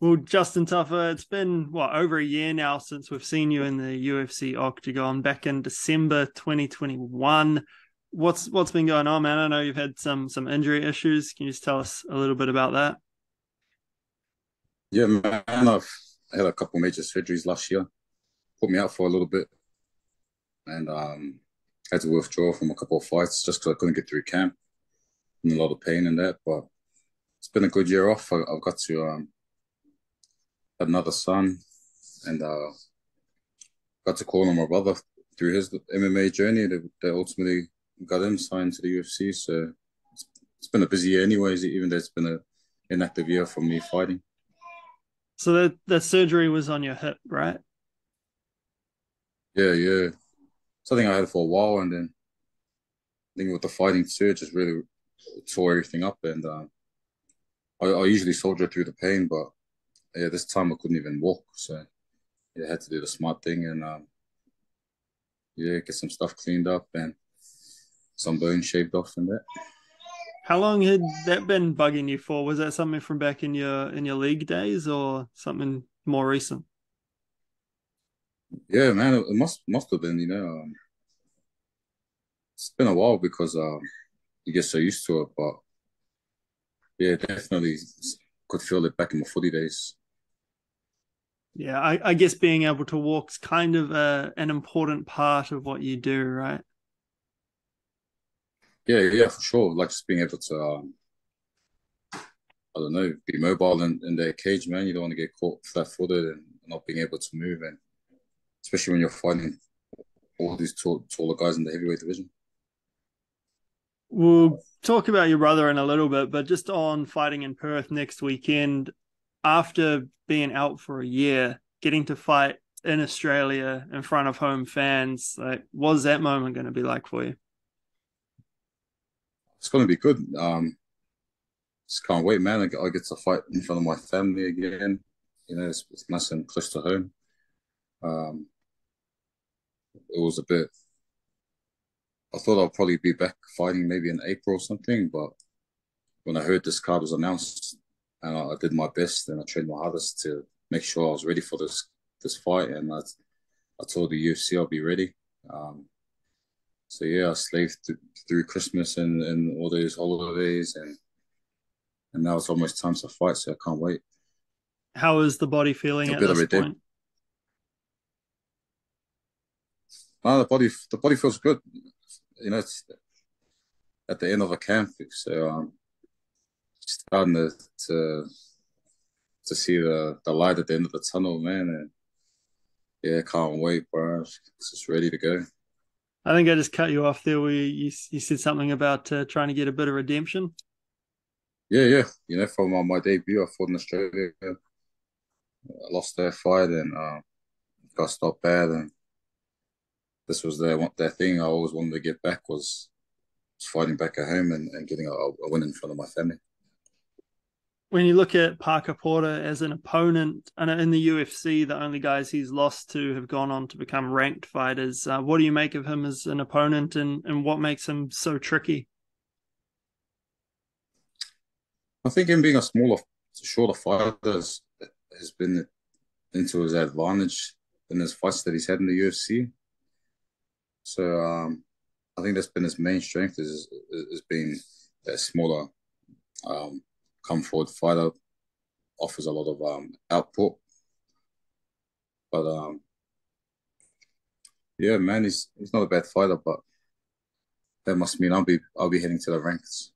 Well, Justin Tafa, it's been over a year now since we've seen you in the UFC octagon back in December 2021. What's been going on, man? I know you've had some injury issues. Can you just tell us a little bit about that? Yeah, man, I've had a couple major surgeries last year. Put me out for a little bit and had to withdraw from a couple of fights just because I couldn't get through camp and a lot of pain and that. But it's been a good year off. I've got to have another son and got to call on my brother through his MMA journey. They ultimately got him signed to the UFC. So it's been a busy year, anyways. Even though it's been a inactive year for me fighting. So that surgery was on your hip, right? Yeah, yeah. Something I had for a while, and then I think with the fighting too, it just really tore everything up. And I usually soldier through the pain, but yeah, this time I couldn't even walk. So yeah, I had to do the smart thing and yeah, get some stuff cleaned up and some bones shaved off and that. How long had that been bugging you for? Was that something from back in your league days or something more recent? Yeah, man, it must have been. It's been a while because you get so used to it, but yeah, definitely could feel it back in my footy days. Yeah, I guess being able to walk's kind of an important part of what you do, right? Yeah, yeah, for sure. Like just being able to, I don't know, be mobile in their cage, man. You don't want to get caught flat-footed and not being able to move, and especially when you're fighting all these taller guys in the heavyweight division. We'll talk about your brother in a little bit, but just on fighting in Perth next weekend, after being out for a year, getting to fight in Australia in front of home fans, like, what's that moment going to be like for you? It's going to be good. Just can't wait, man. I get to fight in front of my family again. It's nice and close to home. Um, it was a bit. I thought I'll probably be back fighting maybe in April or something, but when I heard this card was announced, and I did my best and I trained my hardest to make sure I was ready for this fight, and I told the UFC I'll be ready. Um, so yeah, I slaved through Christmas and all those holidays, and now it's almost time to fight, so I can't wait. How is the body feeling A at bit of this a dip. point? No, the body feels good. It's at the end of a camp, so starting to to see the light at the end of the tunnel, man. And yeah, can't wait, bro. It's just ready to go. I think I just cut you off there where you said something about trying to get a bit of redemption. Yeah, yeah. From my debut, I fought in Australia. I lost that fight and got stopped bad. And this was their thing. I always wanted to get back was fighting back at home and getting a win in front of my family. When you look at Parker Porter as an opponent, and in the UFC, the only guys he's lost to have gone on to become ranked fighters. What do you make of him as an opponent, and what makes him so tricky? I think him being a smaller, shorter fighter has been into his advantage in his fights that he's had in the UFC. So I think that's been his main strength is being a smaller, um, come forward fighter, offers a lot of output. But yeah, man, he's not a bad fighter, but that must mean I'll be heading to the ranks.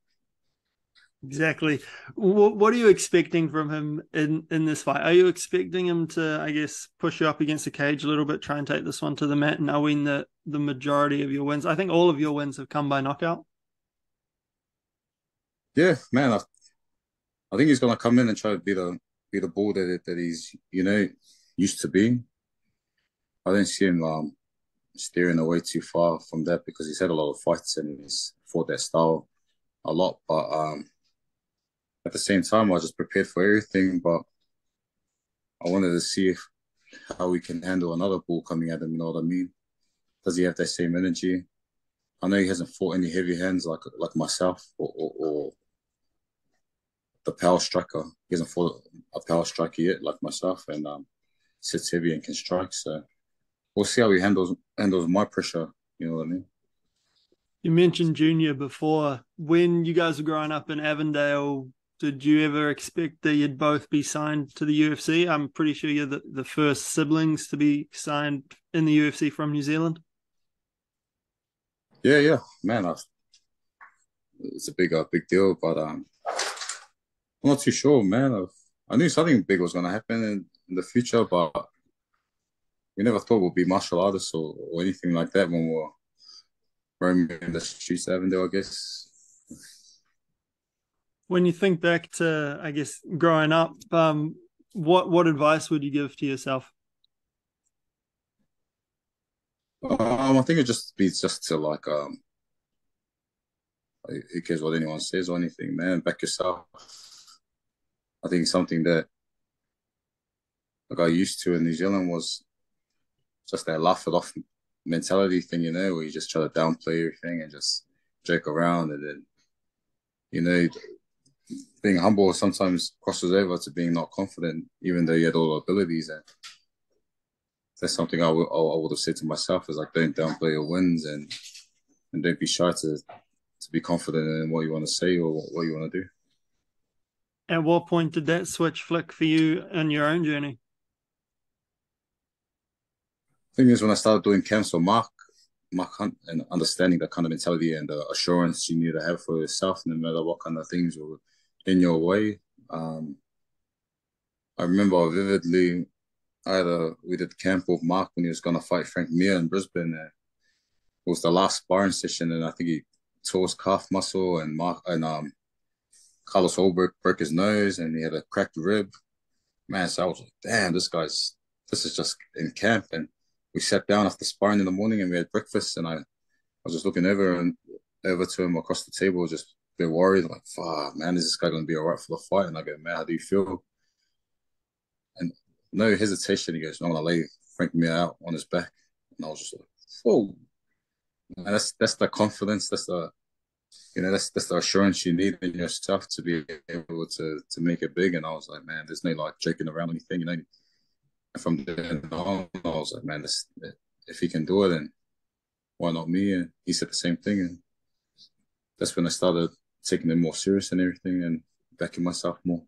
Exactly. What are you expecting from him in this fight? Are you expecting him to, I guess, push you up against the cage a little bit, try and take this one to the mat, knowing that the majority of your wins, I think all of your wins have come by knockout? Yeah, man, I think he's gonna come in and try to be the bull that he's used to being. I don't see him steering away too far from that because he's had a lot of fights and he's fought that style a lot. But at the same time, I just prepared for everything. But I wanted to see how we can handle another bull coming at him. You know what I mean? Does he have that same energy? I know he hasn't fought any heavy hands like myself or the power striker. He hasn't fought a power striker yet, like myself, and sits heavy and can strike. So we'll see how he handles my pressure. You know what I mean? You mentioned Junior before. When you guys were growing up in Avondale, did you ever expect that you'd both be signed to the UFC? I'm pretty sure you're the first siblings to be signed in the UFC from New Zealand. Yeah, yeah, man. It's a big deal, but I'm not too sure, man. I knew something big was gonna happen in the future, but we never thought we'd be martial artists or anything like that when we were roaming in the streets of Avondale, I guess. When you think back to, I guess, growing up, what advice would you give to yourself? I think it just be just to like who cares what anyone says or anything, man. Back yourself. I think something that I got used to in New Zealand was just that laugh it off mentality thing, where you just try to downplay everything and just joke around, and then you know being humble sometimes crosses over to being not confident, even though you had all the abilities. And that's something I would have said to myself is like, don't downplay your wins and don't be shy to be confident in what you want to say or what you want to do. At what point did that switch flick for you in your own journey? Thing is, when I started doing camps for Mark Hunt, and understanding the kind of mentality and the assurance you need to have for yourself, no matter what kind of things were in your way. I remember vividly, we did camp with Mark when he was going to fight Frank Mir in Brisbane. It was the last sparring session, and I think he tore his calf muscle, and Carlos Holberg broke his nose, and he had a cracked rib. Man, so I was like, damn, this is just in camp. And we sat down after sparring in the morning, and we had breakfast, and I was just looking over to him across the table, just a bit worried, like, fuck, man, is this guy going to be all right for the fight? And I go, man, how do you feel? And no hesitation, he goes, no, I'm going to lay Frank Mir out on his back. And I was just like, whoa. And that's the confidence, that's the assurance you need in yourself to be able to make it big. And I was like, man, there's no like joking around or anything, And from then on, I was like, man, if he can do it, then why not me? And he said the same thing, and that's when I started taking it more serious and everything, and backing myself more.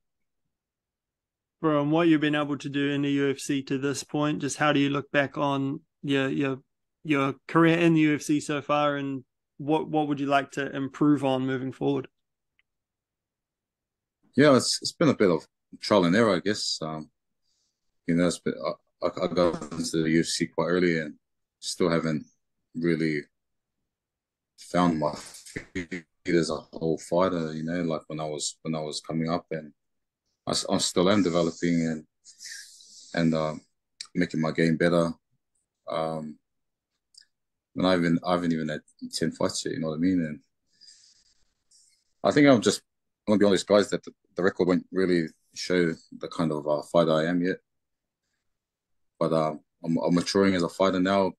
From what you've been able to do in the UFC to this point, just how do you look back on your career in the UFC so far, and what would you like to improve on moving forward? Yeah, it's been a bit of trial and error, I guess. It's been, I got into the UFC quite early and still haven't really found my feet as a whole fighter. Like when I was coming up, and I still am developing and making my game better. Um, and I haven't even had 10 fights yet. You know what I mean? And I think I'm just one of the honest guys that the record won't really show the kind of fighter I am yet. But I'm maturing as a fighter now.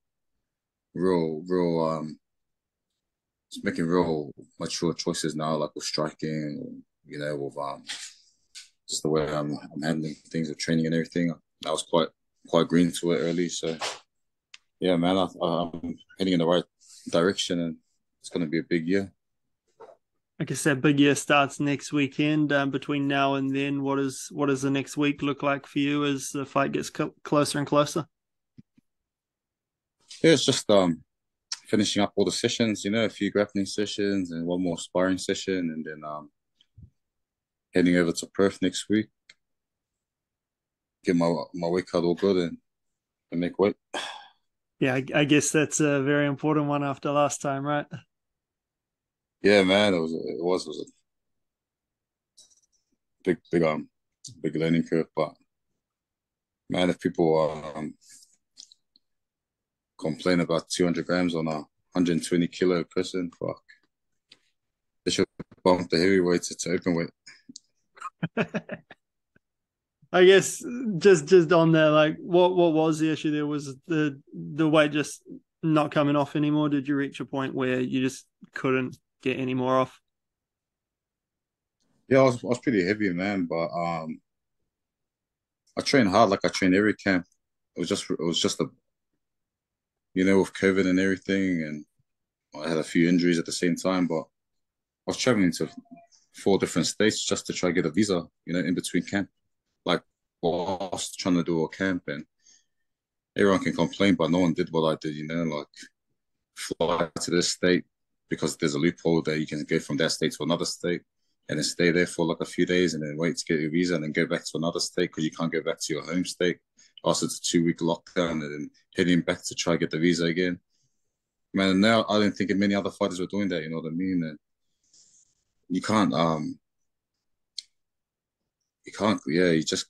Real, just making real mature choices now, like with striking, with just the way I'm handling things with training and everything. I was quite green to it early, so yeah, man, I'm heading in the right direction, and it's going to be a big year. Like I said, big year starts next weekend. Between now and then, what does the next week look like for you as the fight gets closer and closer? Yeah, it's just finishing up all the sessions, a few grappling sessions and one more sparring session, and then heading over to Perth next week, get my weight cut all good and make weight. Yeah, I guess that's a very important one after last time, right? Yeah, man, it was a big learning curve, but man, if people complain about 200 grams on a 120 kilo person, fuck, they should bump the heavyweights to open weight. I guess just on there, like what was the issue there? Was the weight just not coming off anymore? Did you reach a point where you just couldn't get any more off? Yeah, I was pretty heavy, man, but I trained hard like I train every camp. It was just a with COVID and everything, and I had a few injuries at the same time, but I was traveling to 4 different states just to try to get a visa, in between camp. Like whilst trying to do a camp, and everyone can complain, but no one did what I did, like fly to this state because there's a loophole that you can go from that state to another state and then stay there for like a few days and then wait to get your visa and then go back to another state because you can't go back to your home state. Also, it's a 2 week lockdown and then heading back to try to get the visa again. Man, now I didn't think many other fighters were doing that, you know what I mean? And you you just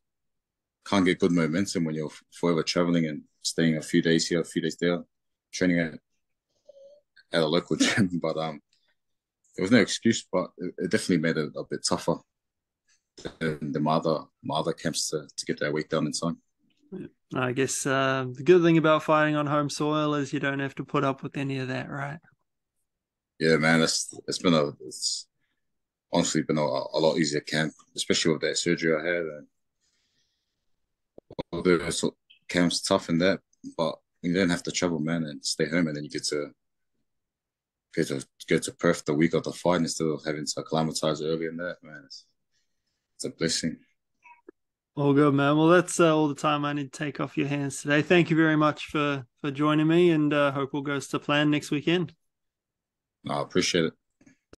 can't get good momentum when you're forever traveling and staying a few days here, a few days there, training at a local gym. But there was no excuse, but it definitely made it a bit tougher than my other camps to get that weight down in time. I guess the good thing about fighting on home soil is you don't have to put up with any of that, right? Yeah, man, it's honestly been a lot easier camp, especially with that surgery I had. And although camp's tough and that, but you don't have to travel, man, and stay home, and then you get to Perth the week of the fight instead of having to acclimatize early in that, man. It's a blessing. All good, man. Well, that's all the time I need to take off your hands today. Thank you very much for joining me, and hope all goes to plan next weekend. No, I appreciate it.